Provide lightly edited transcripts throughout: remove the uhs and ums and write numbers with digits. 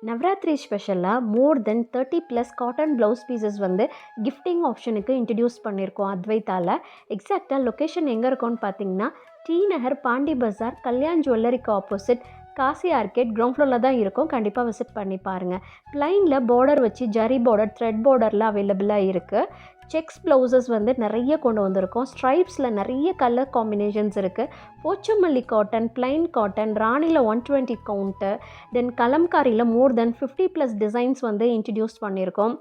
நவராத்திரி ஸ்பெஷலாக more then 30+ cotton blouse pieces வந்து gifting ஆப்ஷனுக்கு இன்ட்ரடியூஸ் பண்ணியிருக்கோம் அத்வைத்தாவில். எக்ஸாக்டாக லொக்கேஷன் எங்கே இருக்கும்னு பார்த்தீங்கன்னா, டி நகர், பாண்டி பஜார், கல்யாண் ஜுவல்லரிக்கு ஆப்போசிட், காசி ஆர்கேட் கிரவுண்ட் ஃப்ளோரில் தான் இருக்கும். கண்டிப்பாக விசிட் பண்ணி பாருங்கள். ப்ளைனில் பார்டர் வச்சு ஜரி பார்டர், த்ரெட் பார்டரில் அவைலபிளாக இருக்குது. செக்ஸ் ப்ளவுசஸ் வந்து நிறைய கொண்டு வந்திருக்கோம். ஸ்ட்ரைப்ஸில் நிறைய கலர் காம்பினேஷன்ஸ் இருக்குது. போச்சமல்லி காட்டன், பிளைன் காட்டன், ராணியில் 120 கவுண்ட்டு, தென் கலம்காரியில் மோர் தென் 50+ டிசைன்ஸ் வந்து இன்ட்ரடியூஸ் பண்ணியிருக்கோம்.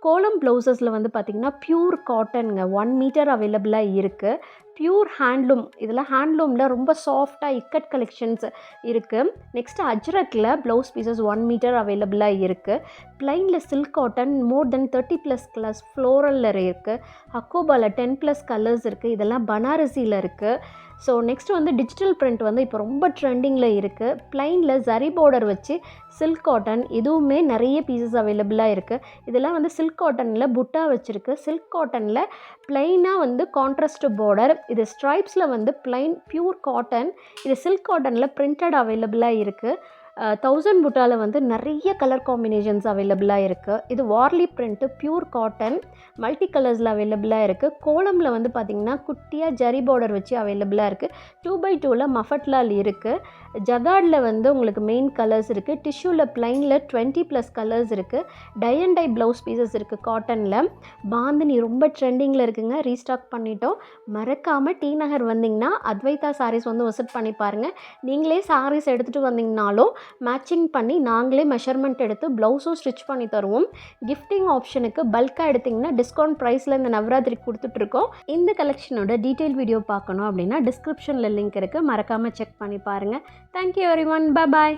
கோலம் ப்ளவுசஸில் வந்து பார்த்திங்கன்னா பியூர் காட்டனுங்க, 1 மீட்டர் அவைலபிளாக இருக்குது. பியூர் ஹேண்ட்லூம், இதில் ஹேண்ட்லூமில் ரொம்ப சாஃப்டாக இக்கட் கலெக்ஷன்ஸ் இருக்குது. நெக்ஸ்ட்டு அஜ்ரக்கில் ப்ளவுஸ் பீசஸ் 1 மீட்டர் அவைலபிளாக இருக்குது. ப்ளைனில் சில்க் காட்டன் மோர் தென் 30+ கலர்ஸ் ஃப்ளோரலில் இருக்குது. ஹக்கோபாவில் 10+ கலர்ஸ் இருக்குது. இதெல்லாம் பனாரசியில் இருக்குது. ஸோ நெக்ஸ்ட் வந்து டிஜிட்டல் பிரிண்ட் வந்து இப்போ ரொம்ப ட்ரெண்டிங்கில் இருக்குது. ப்ளைனில் ஜரி பார்டர் வச்சு சில்க் காட்டன், இதுவுமே நிறைய பீசஸ் அவைலபிளாக இருக்குது. இதெல்லாம் வந்து சில்க் காட்டனில் புட்டா வச்சுருக்கு. சில்க் காட்டனில் ப்ளைனாக வந்து கான்ட்ராஸ்ட் பார்டர். இது ஸ்ட்ரைப்ஸில் வந்து ப்ளைன் பியூர் காட்டன். இது சில்க் காட்டனில் பிரிண்டட் அவைலபிளாக இருக்குது. 1000 புட்டாவில் வந்து நிறைய கலர் காம்பினேஷன்ஸ் அவைலபிளாக இருக்குது. இது Warli print, pure cotton, multi கலர்ஸில் அவைலபிளாக இருக்குது. கோலமில் வந்து பார்த்திங்கன்னா குட்டியாக ஜரி பார்டர் வச்சு அவைலபிளாக இருக்குது. 2x2ல் மஃபட்லால் இருக்குது. ஜகார்டில் வந்து உங்களுக்கு மெயின் கலர்ஸ் இருக்குது. டிஷ்யூவில் ப்ளைனில் 20+ கலர்ஸ் இருக்குது. Tie and tie blouse pieces இருக்குது காட்டனில். பாந்தினி ரொம்ப ட்ரெண்டிங்கில் இருக்குங்க, ரீஸ்டாக் பண்ணிட்டோம். மறக்காமல் டி நகர் வந்திங்கன்னா அத்வைதா சாரீஸ் வந்து விசிட் பண்ணி பாருங்கள். நீங்களே சாரீஸ் எடுத்துகிட்டு வந்தீங்கனாலும் மேட்சிங் பண்ணி நாங்களே மெஷர்மெண்ட் எடுத்து ப்ளவுஸும் ஸ்டிச் பண்ணி தருவோம். கிஃப்டிங் ஆப்ஷனுக்கு பல்காக எடுத்திங்கன்னா டிஸ்கவுண்ட் ப்ரைஸில் இந்த நவராத்திரிக்கு கொடுத்துட்ருக்கோம். இந்த கலெக்ஷனோட டீட்டெயில் வீடியோ பார்க்கணும் அப்படின்னா டிஸ்கிரிப்ஷனில் லிங்க் இருக்குது, மறக்காமல் செக் பண்ணி பாருங்கள். Thank you everyone, bye bye.